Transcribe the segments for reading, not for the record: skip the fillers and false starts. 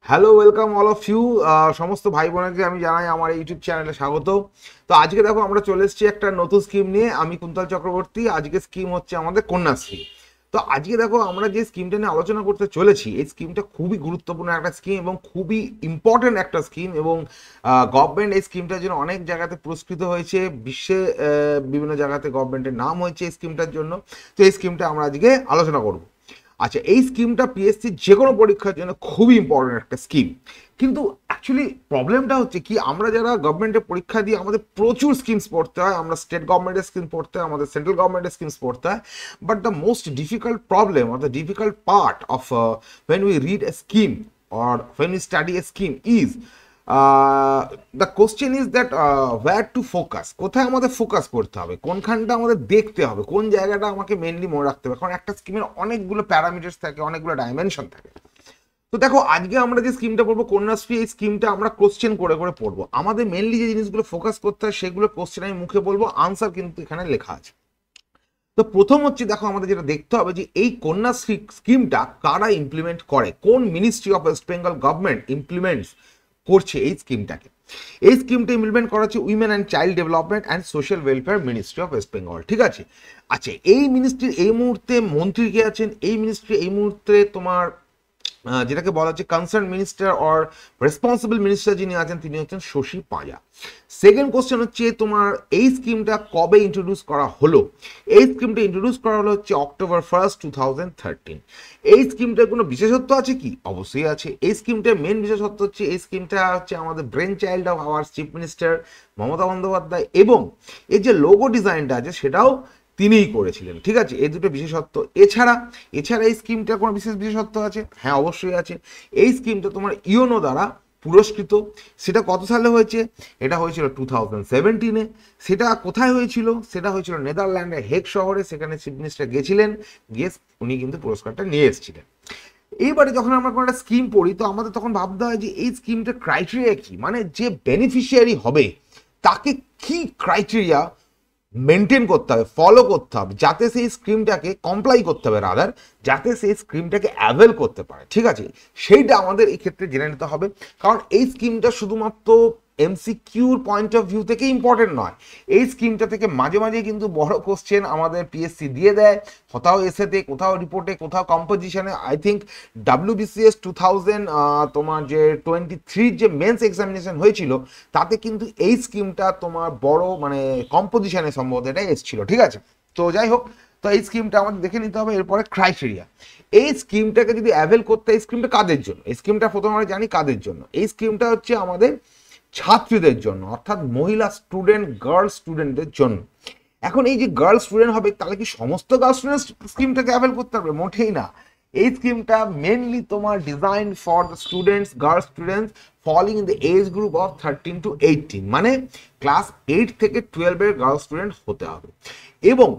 Hello welcome all of you. সমস্ত ভাই বোনকে আমি জানাই আমার ইউটিউব চ্যানেলে স্বাগত। তো আজকে দেখো আমরা চলে এসেছি একটা নতুন স্কিম নিয়ে। আমি কুন্তল চক্রবর্তী। আজকে স্কিম হচ্ছে আমাদের কন্যাশ্রী। তো আজকে দেখো আমরা যে স্কিমটা নিয়ে আলোচনা করতে চলেছি, এই স্কিমটা খুবই গুরুত্বপূর্ণ একটা স্কিম এবং খুবই ইম্পর্টেন্ট একটা স্কিম, এবং গভর্নমেন্ট এই স্কিমটার জন্য অনেক জায়গাতে পুরস্কৃত হয়েছে। বিশ্বে বিভিন্ন জায়গাতে গভর্নমেন্টের নাম হয়েছে এই স্কিমটার জন্য। তো এই স্কিমটা আমরা আজকে আলোচনা করব। আচ্ছা, এই স্কিমটা পিএসসি যে কোনো পরীক্ষার জন্য খুবই ইম্পর্টেন্ট একটা স্কিম। কিন্তু অ্যাকচুয়ালি প্রবলেমটা হচ্ছে কি, আমরা যারা গভর্নমেন্টের পরীক্ষা দিয়ে আমাদের প্রচুর স্কিমস পড়তে হয়, আমরা স্টেট গভর্নমেন্টের স্কিম পড়তে হয়, আমাদের সেন্ট্রাল গভর্নমেন্টের স্কিমস পড়তে হয়। But the most difficult problem or the difficult part of when we read a scheme or when we study a scheme is the question is that wire to focus, কোথায় আমাদের focus করতে হবে, কোনখানটা আমাদের দেখতে হবে, কোন জায়গাটা আমাকে মেনলি মনে রাখতে হবে। কারণ একটা স্কিমের অনেকগুলো প্যারামিটার্স থাকে, অনেকগুলো ডাইমেনশন থাকে। তো দেখো আজকে আমরা যে স্কিমটা পড়বো কন্যাশ্রী, এই স্কিমটা আমরা কোশ্চেন করে করে পড়বো। আমাদের মেনলি যে জিনিসগুলো ফোকাস করতে হয় সেগুলো কোশ্চেন আমি মুখে বলবো, আনসার কিন্তু এখানে লেখা আছে। তো প্রথম হচ্ছে, দেখো আমাদের যেটা দেখতে হবে যে এই কন্যাশ্রী স্কিমটা কারা ইমপ্লিমেন্ট করে, কোন ministry of West Bengal government implements করছে এই স্কিমটাকে। এই স্কিমটা ইমপ্লিমেন্ট করা হচ্ছে women and child development and social welfare ministry of West Bengal, ঠিক আছে। আচ্ছা, এই মিনিস্ট্রির এই মুহূর্তে মন্ত্রী কে আছেন? এই মিনিস্ট্রি এই মুহূর্তে তোমার যেটাকে বলা হচ্ছে concern minister or responsible minister যিনি আছেন তিনি হচ্ছেন শশী পাঁজা। সেকেন্ড কোশ্চেন হচ্ছে তোমার এই স্কিমটা কবে ইন্ট্রোডিউস করা হলো? এই স্কিমটা ইন্ট্রোডিউস করা হলো হচ্ছে October 1st 2013। এই স্কিমটার কোনো বিশেষত্ব আছে কি? অবশ্যই আছে। এই স্কিমটার মেন বিশেষত্ব হচ্ছে এই স্কিমটা হচ্ছে আমাদের brain child of our chief minister Mamata Bandyopadhyay, এবং এর যে লোগো ডিজাইনটা আছে সেটাও তিনিই করেছিলেন, ঠিক আছে। এই দুটো বিশেষত্ব। এছাড়া এছাড়া এই স্কিমটার কোনো বিশেষ বিশেষত্ব আছে? হ্যাঁ, অবশ্যই আছে। এই স্কিমটা তোমার ইউনো দ্বারা পুরস্কৃত। সেটা কত সালে হয়েছে? এটা হয়েছিল 2017-এ। সেটা কোথায় হয়েছিল? সেটা হয়েছিল নেদারল্যান্ডের হেগ শহরে। সেখানে চিফ মিনিস্টার গেছিলেন, গিয়ে উনি কিন্তু পুরস্কারটা নিয়ে এসেছিলেন। এইবারে যখন আমরা কোনো একটা স্কিম পড়ি, তো আমাদের তখন ভাবতে হয় যে এই স্কিমটার ক্রাইটেরিয়া কি, মানে যে বেনিফিশিয়ারি হবে তাকে কি ক্রাইটেরিয়া মেনটেন করতে হবে, ফলো করতে হবে, যাতে সেই স্কিমটাকে কমপ্লাই করতে হবে, রাদার যাতে সেই স্কিমটাকে অ্যাভেল করতে পারে, ঠিক আছে। সেইটা আমাদের এই ক্ষেত্রে জেনে নিতে হবে। কারণ এই স্কিমটা শুধুমাত্র এমসিকিউর পয়েন্ট অফ ভিউ থেকে ইম্পর্টেন্ট নয়। এই স্কিমটা থেকে মাঝে মাঝে কিন্তু বড় কোশ্চেন আমাদের পিএসসি দিয়ে দেয়, কোথাও এসেতে, কোথাও রিপোর্টে, কোথাও কম্পোজিশনে। আই থিঙ্ক WBCS 2000 তোমার যে 23 যে মেন্স এক্সামিনেশন হয়েছিল তাতে কিন্তু এই স্কিমটা তোমার বড় মানে কম্পোজিশনে সম্ভবত এটা এসেছিল, ঠিক আছে। তো যাই হোক, তো এই স্কিমটা আমাদের দেখে নিতে হবে। এরপরে ক্রাইটেরিয়া, এই স্কিমটাকে যদি অ্যাভেল করতে, এই স্কিমটা কাদের জন্য? এই স্কিমটা প্রথমে আমরা জানি কাদের জন্য। এই স্কিমটা হচ্ছে আমাদের ছাত্রীদের জন্য, অর্থাৎ মহিলা স্টুডেন্ট, গার্ল স্টুডেন্টদের জন্য। এখন এই যে গার্ল স্টুডেন্ট হবে, তাহলে কি সমস্ত গার্ল স্টুডেন্ট স্কিমটাকে অ্যাভেল করতে পারবে? মোটেই না। এই স্কিমটা মেনলি তোমার design for the students, girl students falling in the age group of 13 to 18, মানে ক্লাস 8 থেকে 12 এর গার্ল স্টুডেন্ট হতে হবে। এবং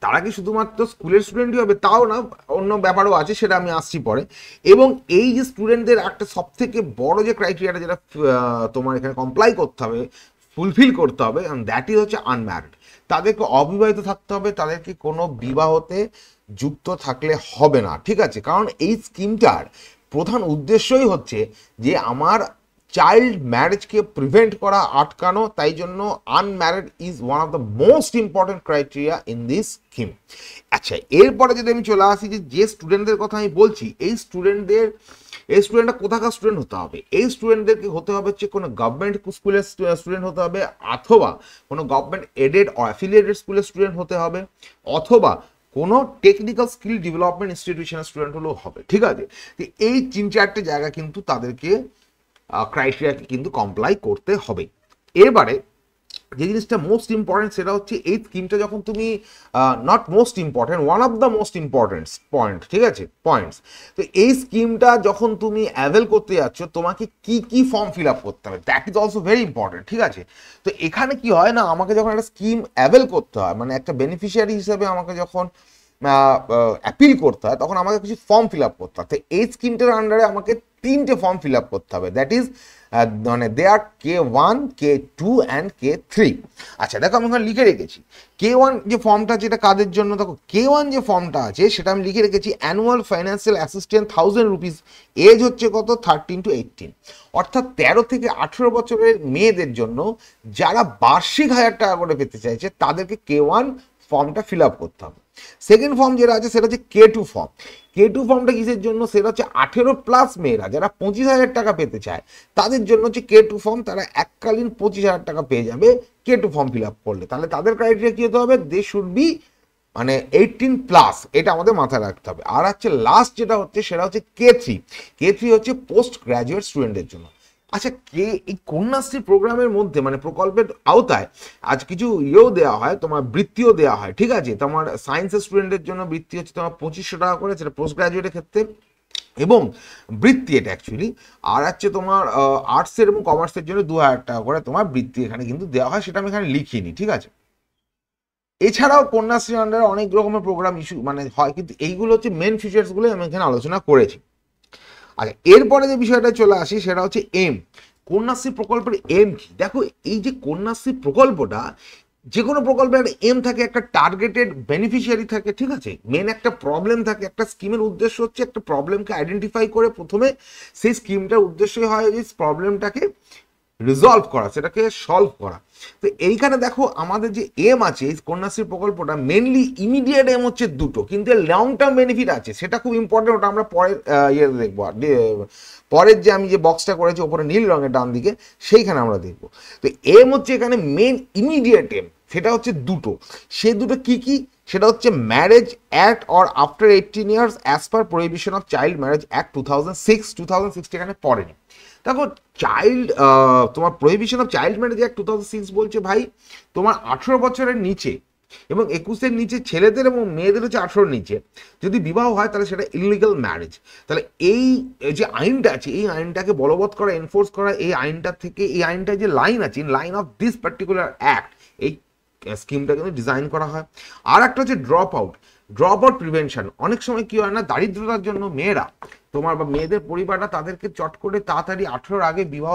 তারা কি শুধুমাত্র স্কুলের স্টুডেন্টই হবে? তাও না, অন্য ব্যাপারও আছে, সেটা আমি আসছি পরে। এবং এই যে স্টুডেন্টদের একটা সব থেকে বড় যে ক্রাইটেরিয়াটা যেটা তোমার এখানে কমপ্লাই করতে হবে, ফুলফিল করতে হবে, দ্যাট ইজ হচ্ছে আনম্যারিড। তাদেরকে অবিবাহিত থাকতে হবে, তাদেরকে কোনো বিবাহতে যুক্ত থাকলে হবে না, ঠিক আছে। কারণ এই স্কিমটার প্রধান উদ্দেশ্যই হচ্ছে যে আমার চাইল্ড ম্যারেজকে প্রিভেন্ট করা, আটকানো। তাই জন্য unmarried is one of the most important criteria in this scheme. আচ্ছা, এরপরে যদি আমি চলে আসি যে স্টুডেন্টদের কথা আমি বলছি, এই স্টুডেন্টরা কোথাকার স্টুডেন্ট হতে হবে? এই স্টুডেন্টদেরকে হতে হবে হচ্ছে কোনো গভর্নমেন্ট স্কুলের স্টুডেন্ট হতে হবে, অথবা কোনো গভর্নমেন্ট এডেড ও অ্যাফিলিয়েটেড স্কুলের স্টুডেন্ট হতে হবে, অথবা কোনো টেকনিক্যাল স্কিল ডেভেলপমেন্ট ইনস্টিটিউশনের স্টুডেন্ট হলেও হবে, ঠিক আছে। তো এই 3-4টে জায়গা কিন্তু তাদেরকে ক্রাইটেরিয়াকে কিন্তু কমপ্লাই করতে হবে। এবারে যে জিনিসটা মোস্ট ইম্পর্টেন্ট সেটা হচ্ছে এই স্কিমটা যখন তুমি not most important, one of the most important point, ঠিক আছে, পয়েন্টস। তো এই স্কিমটা যখন তুমি অ্যাভেল করতে যাচ্ছ, তোমাকে কি কি ফর্ম ফিল আপ করতে হবে, that is also very important, ঠিক আছে। তো এখানে কি হয় না, আমাকে যখন একটা স্কিম অ্যাভেল করতে হয়, মানে একটা বেনিফিশিয়ারি হিসেবে আমাকে যখন অ্যাপিল করতে হয়, তখন আমাকে কিছু ফর্ম ফিল আপ করতে হয়। তো এই স্কিমটার আন্ডারে আমাকে 3টে ফর্ম ফিল আপ করতে হবে। দ্যাট ইজ মানে দে আর K1, K2 অ্যান্ড K3। আচ্ছা দেখো আমি ওখানে লিখে রেখেছি K1 যে ফর্মটা আছে এটা কাদের জন্য, দেখো K1 যে ফর্মটা আছে সেটা আমি লিখে রেখেছি annual financial assistant 1000 rupees, age হচ্ছে কত 13 to 18, অর্থাৎ 13 থেকে 18 বছরের মেয়েদের জন্য যারা বার্ষিক 1000 টাকা করে পেতে চাইছে তাদেরকে K1 ফর্মটা ফিল আপ করতে হবে। সেকেন্ড ফর্ম যেটা আছে সেটা হচ্ছে K2 ফর্ম। K2 ফর্মটা কিসের জন্য, সেটা হচ্ছে 18+ মেয়েরা যারা 25,000 টাকা পেতে চায় তাদের জন্য হচ্ছে K2 ফর্ম, তারা এককালীন 25,000 টাকা পেয়ে যাবে K2 ফর্ম ফিল আপ করলে। তাহলে তাদের ক্রাইটেরিয়া কি হতে হবে, দে শুড বি মানে 18+, এটা আমাদের মাথায় রাখতে হবে। আর হচ্ছে লাস্ট যেটা হচ্ছে সেটা হচ্ছে K3। K3 হচ্ছে পোস্ট গ্রাজুয়েট স্টুডেন্টের জন্য। আচ্ছা এই কন্যাশ্রী প্রোগ্রামের মধ্যে মানে প্রকল্পের আওতায় আজ কিছু দেওয়া হয়, তোমার বৃত্তিও দেওয়া হয়, ঠিক আছে। তোমার সায়েন্সের স্টুডেন্টের জন্য বৃত্তি হচ্ছে তোমার 2500 টাকা করে, সেটা পোস্ট গ্রাজুয়েটের ক্ষেত্রে, এবং বৃত্তি এটা অ্যাকচুয়ালি। আর হচ্ছে তোমার আর্টসের এবং কমার্সের জন্য 2000 টাকা করে তোমার বৃত্তি এখানে কিন্তু দেওয়া হয়, সেটা আমি এখানে লিখিনি, ঠিক আছে। এছাড়াও কন্যাশ্রী আন্ডারে অনেক রকমের প্রোগ্রাম ইস্যু মানে হয়, কিন্তু এইগুলো হচ্ছে মেন ফিচার্সগুলো আমি এখানে আলোচনা করেছি। আচ্ছা এরপরে যে বিষয়টা চলে আসি সেটা হচ্ছে এম। কন্যাশ্রী প্রকল্পের এম কি, দেখো এই যে কন্যাশ্রী প্রকল্পটা, যে কোনো প্রকল্পের একটা এম থাকে, একটা টার্গেটেড বেনিফিশিয়ারি থাকে, ঠিক আছে। মেন একটা প্রবলেম থাকে, একটা স্কিমের উদ্দেশ্য হচ্ছে একটা প্রবলেমকে আইডেন্টিফাই করে প্রথমে সেই স্কিমটার উদ্দেশ্যই হয় যে প্রবলেমটাকে রিজলভ করা, সেটাকে সলভ করা। তো এইখানে দেখো আমাদের যে এম আছে এই কন্যাশ্রী প্রকল্পটা মেনলি ইমিডিয়েট এম হচ্ছে দুটো, কিন্তু লং টার্ম বেনিফিট আছে, সেটা খুব ইম্পর্টেন্ট, ওটা আমরা পরের দেখবো। পরের যে আমি যে বক্সটা করেছি ওপরে নীল রঙের ডান দিকে সেইখানে আমরা দেখবো। তো এম হচ্ছে এখানে মেন ইমিডিয়েট এম, সেটা হচ্ছে দুটো। সে দুটো কি কি, সেটা হচ্ছে marriage at or after 18 years as per prohibition of child marriage act 2006 এখানে পড়েনি। দেখো চাইল্ড তোমার prohibition of child marriage act 2006 বলছে ভাই তোমার 18 বছরের নিচে এবং 21-এর নিচে ছেলেদের এবং মেয়েদের হচ্ছে 18-এর নিচে যদি বিবাহ হয় তাহলে সেটা ইলিগাল ম্যারেজ। তাহলে এই যে আইনটা আছে এই আইনটাকে বলবৎ করা, এনফোর্স করা, এই আইনটা থেকে এই আইনটা যে লাইন আছে, in line of this particular act, এই স্কিমটা কিন্তু ডিজাইন করা হয়। আর একটা হচ্ছে ড্রপ আউট প্রিভেনশন। অনেক সময় কি হয় না, দারিদ্রতার জন্য মেয়েরা তোমার বা মেয়েদের পরিবারটা তাদেরকে চট করে তাড়াতাড়ি 18-এর আগে বিবাহ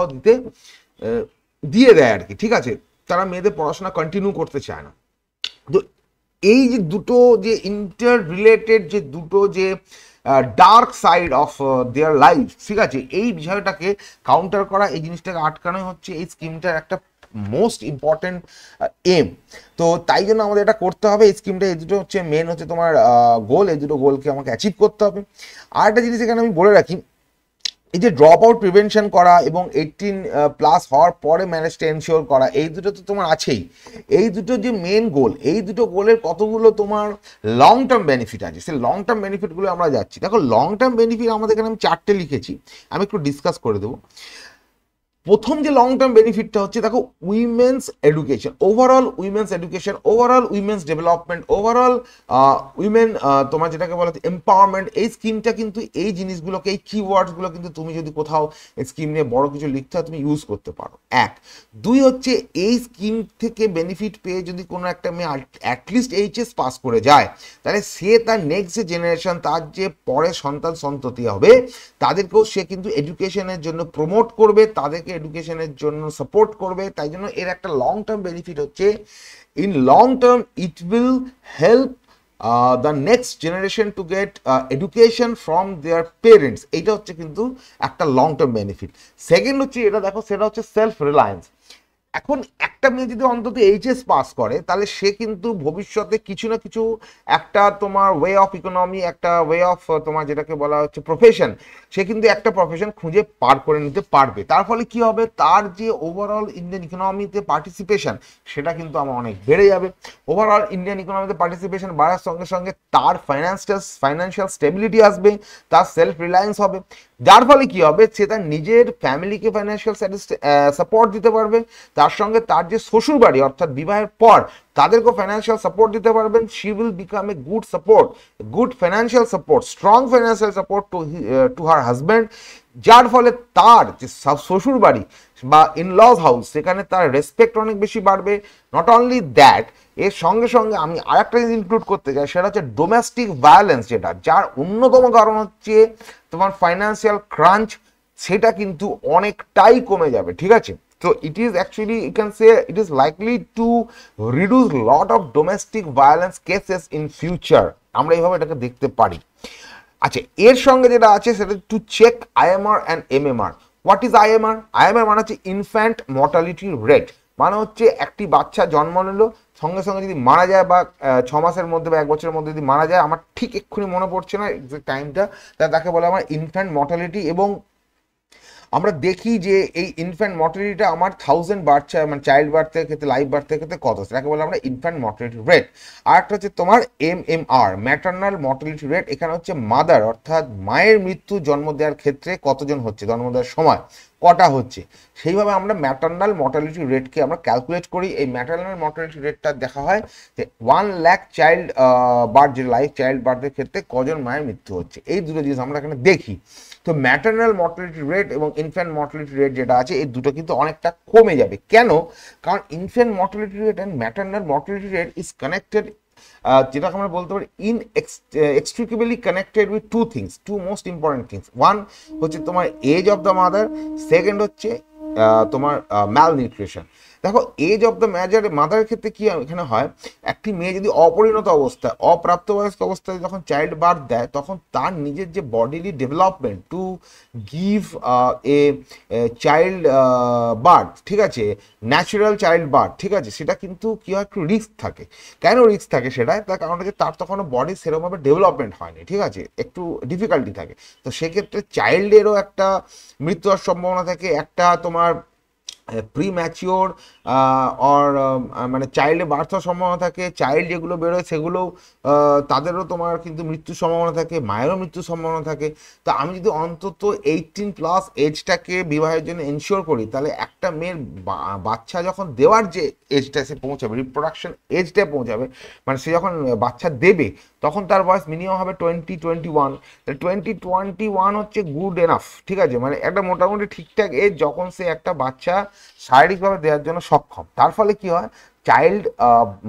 দিয়ে দেয় আর কি, ঠিক আছে। তারা মেয়েদের পড়াশোনা কন্টিনিউ করতে চায় না। তো এই যে দুটো যে ইন্টার রিলেটেড যে দুটো যে dark side of their life, ঠিক আছে, এই বিষয়টাকে কাউন্টার করা, এই জিনিসটাকে আটকানো হচ্ছে এই স্কিমটার একটা মোস্ট ইম্পর্টেন্ট এম। তো তাই জন্য আমাদের এটা করতে হবে, এই স্কিমটা এই দুটো হচ্ছে মেন হচ্ছে তোমার গোল, এই দুটো গোলকে আমাকে অ্যাচিভ করতে হবে। আর একটা জিনিস এখানে আমি বলে রাখি, এই যে ড্রপ আউট প্রিভেনশন করা এবং 18+ হওয়ার পরে ম্যারেজটা এনশিওর করা, এই দুটো তো তোমার আছেই। এই দুটো যে মেন গোল, এই দুটো গোলের কতগুলো তোমার লং টার্ম বেনিফিট আছে, সেই লং টার্ম বেনিফিটগুলো আমরা যাচ্ছি। দেখো লং টার্ম বেনিফিট আমাদের এখানে আমি 4টে লিখেছি, আমি একটু ডিসকাস করে দেবো। প্রথম যে লং টার্ম বেনিফিটটা হচ্ছে দেখো women's education, overall women's education, overall women's development, overall women তোমার যেটাকে বলা হচ্ছে এম্পাওয়ারমেন্ট। এই স্কিমটা কিন্তু এই জিনিসগুলোকে, এই কিওয়ার্ডসগুলো কিন্তু তুমি যদি কোথাও স্কিম নিয়ে বড় কিছু লিখতে হয় তুমি ইউজ করতে পারো। এক, দুই হচ্ছে এই স্কিম থেকে বেনিফিট পেয়ে যদি কোনো একটা মেয়ে অ্যাটলিস্ট এইচএস পাস করে যায় তাহলে সে তার নেক্সট যে জেনারেশন, তার যে পরে সন্তান সন্ততি হবে তাদেরকেও সে কিন্তু এডুকেশনের জন্য প্রমোট করবে, তাদেরকে এডুকেশনের জন্য সাপোর্ট করবে। তাই জন্য এর একটা লং টার্ম বেনিফিট হচ্ছে in long term it will help the next generation to get education from their parents. এইটা হচ্ছে কিন্তু একটা লং টার্ম বেনিফিট। সেকেন্ড হচ্ছে এটা দেখো, সেটা হচ্ছে সেলফ রিলায়েন্স। এখন একটা মেয়ে যদি অন্তত এইচএস পাস করে তাহলে সে কিন্তু ভবিষ্যতে কিছু না কিছু একটা তোমার ওয়ে অফ ইকোনমি, একটা ওয়ে অফ তোমার যেটাকে বলা হচ্ছে প্রফেশন, সে কিন্তু একটা প্রফেশন খুঁজে পার করে নিতে পারবে। তার ফলে কি হবে, তার যে ওভারঅল ইন্ডিয়ান ইকোনমিতে পার্টিসিপেশন সেটা কিন্তু আমার অনেক বেড়ে যাবে। ওভারঅল ইন্ডিয়ান ইকোনমিতে পার্টিসিপেশন বাড়ার সঙ্গে সঙ্গে তার ফাইন্যান্সিয়াল স্টেবিলিটি আসবে, তার সেলফ রিলায়েন্স হবে, যার ফলে কি হবে সে তার নিজের ফ্যামিলিকে ফাইন্যান্সিয়াল সাপোর্ট দিতে পারবে, তার সঙ্গে তার যে শ্বশুর বাড়ি অর্থাৎ বিবাহের পর তাদেরকেও ফাইন্যান্সিয়াল সাপোর্ট দিতে পারবেন। She will become a good support, good financial support, strong financial support to her husband, যার ফলে তার যে শ্বশুর বাড়ি বা ইনলজ হাউস সেখানে তার রেসপেক্ট অনেক বেশি বাড়বে। নট অনলি দ্যাট, এর সঙ্গে সঙ্গে আমি আরেকটা জিনিস ইনক্লুড করতে চাই, সেটা হচ্ছে ডোমেস্টিক ভায়োলেন্স, যেটা যার অন্যতম কারণ হচ্ছে তোমার ফাইন্যান্সিয়াল ক্রাঞ্চ, সেটা কিন্তু অনেকটাই কমে যাবে, ঠিক আছে। তো it is actually you can say it is likely to reduce lot of domestic violence cases in future, আমরা এইভাবে এটাকে দেখতে পারি। আচ্ছা, এর সঙ্গে যেটা আছে সেটা to check IMR and MMR. What is IMR? IMR মানে হচ্ছে ইনফ্যান্ট মর্টালিটি রেট, মানে হচ্ছে একটি বাচ্চা জন্ম নিল, সঙ্গে সঙ্গে যদি মারা যায় বা 6 মাসের মধ্যে বা 1 বছরের মধ্যে যদি মারা যায়, আমার ঠিক এক্ষুনি মনে পড়ছে না এক্সাক্ট টাইমটা, তাকে বলে আমার ইনফ্যান্ট মর্টালিটি। এবং আমরা দেখি যে এই ইনফ্যান্ট মর্টালিটিটা আমার 1000 বার্থ মানে চাইল্ড বার্থের ক্ষেত্রে, লাইভ বার্থের ক্ষেত্রে কত, সেটাকে বলে আমরা ইনফ্যান্ট মর্টালিটি রেট। আর একটা হচ্ছে তোমার এমএমআর, ম্যাটার্নাল মর্টালিটি রেট। এখানে হচ্ছে মাদার অর্থাৎ মায়ের মৃত্যু জন্ম দেওয়ার ক্ষেত্রে কতজন হচ্ছে, জন্ম দেওয়ার সময় কটা হচ্ছে, সেইভাবে আমরা ম্যাটার্নাল মর্টালিটি রেটকে আমরা ক্যালকুলেট করি। এই ম্যাটার্নাল মর্টালিটি রেটটা দেখা হয় যে 1 লাখ চাইল্ড বার্থ, যে লাইভ চাইল্ড বার্থের ক্ষেত্রে কজন মায়ের মৃত্যু হচ্ছে, এই দুটো জিনিস আমরা এখানে দেখি। তো ম্যাটার্নাল মর্টালিটি রেট এবং ইনফ্যান্ট মর্টালিটি রেট যেটা আছে, এই দুটো কিন্তু অনেকটা কমে যাবে। কেন? কারণ infant mortality rate and maternal mortality rate is connected, যেটাকে আমরা বলতে পারি inextricably connected with two most important things. One হচ্ছে তোমার age of the mother, second হচ্ছে তোমার ম্যালনিউট্রিশন। দেখো, এজ অফ দ্য মাদারের ক্ষেত্রে কি এখানে হয়, একটি মেয়ে যদি অপরিণত অবস্থায়, অপ্রাপ্তবয়স্ক অবস্থায় যখন চাইল্ড বার্থ দেয়, তখন তার নিজের যে bodily development to give a child birth, ঠিক আছে, ন্যাচারাল চাইল্ড বার্থ, ঠিক আছে, সেটা কিন্তু কি হয়, একটু রিস্ক থাকে। কেন রিস্ক থাকে সেটা, তার কারণ হচ্ছে তার তখন বডি সেরকমভাবে ডেভেলপমেন্ট হয়নি, ঠিক আছে, একটু ডিফিকাল্টি থাকে। তো সেক্ষেত্রে চাইল্ডেরও একটা মৃত্যু হওয়ার সম্ভাবনা থাকে, একটা তোমার প্রি ম্যাচিওর অর মানে চাইল্ডে বার্থ হওয়ার সম্ভাবনা থাকে, চাইল্ড যেগুলো বেরোয় সেগুলো তাদেরও তোমার কিন্তু মৃত্যুর সম্ভাবনা থাকে, মায়েরও মৃত্যুর সম্ভাবনা থাকে। তো আমি যদি অন্তত 18+ এজটাকে বিবাহের জন্য এনশিওর করি, তাহলে একটা মেয়ের বাচ্চা যখন দেওয়ার যে এজটা সে পৌঁছাবে, রিপ্রোডাকশন এজটা পৌঁছাবে, মানে সে যখন বাচ্চা দেবে তখন তার বয়স মিনিমাম হবে 20-21। 20-21 হচ্ছে গুড এনাফ, ঠিক আছে, মানে একটা মোটামুটি ঠিকঠাক এজ যখন সে একটা বাচ্চা শারীরিকভাবে দেওয়ার জন্য সক্ষম। তার ফলে কি হয়, চাইল্ড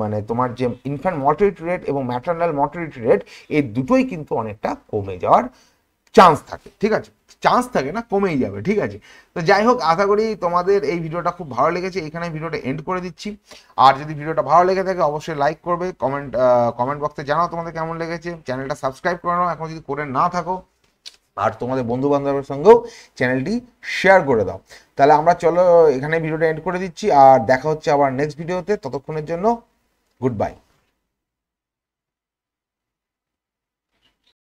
মানে তোমার যে ইনফ্যান্ট মর্টালিটি রেট এবং ম্যাটার্নাল মর্টালিটি রেট, এই দুটোই কিন্তু অনেকটা কমে যাওয়ার চান্স থাকে, ঠিক আছে, চান্স থাকে না, কমেই যাবে, ঠিক আছে। তো যাই হোক, আশা করি তোমাদের এই ভিডিওটা খুব ভালো লেগেছে, এখানে ভিডিওটা এন্ড করে দিচ্ছি। আর যদি ভিডিওটা ভালো লেগে থাকে অবশ্যই লাইক করবে, কমেন্ট বক্সে জানাও তোমাদের কেমন লেগেছে, চ্যানেলটা সাবস্ক্রাইব করে নাও এখন যদি করে না থাকো, আর তোমাদের বন্ধু বান্ধবের সঙ্গেও চ্যানেলটি শেয়ার করে দাও। তাহলে আমরা চলো এখানে ভিডিওটা এন্ড করে দিচ্ছি, আর দেখা হচ্ছে আবার নেক্সট ভিডিওতে। ততক্ষণের জন্য গুড বাই।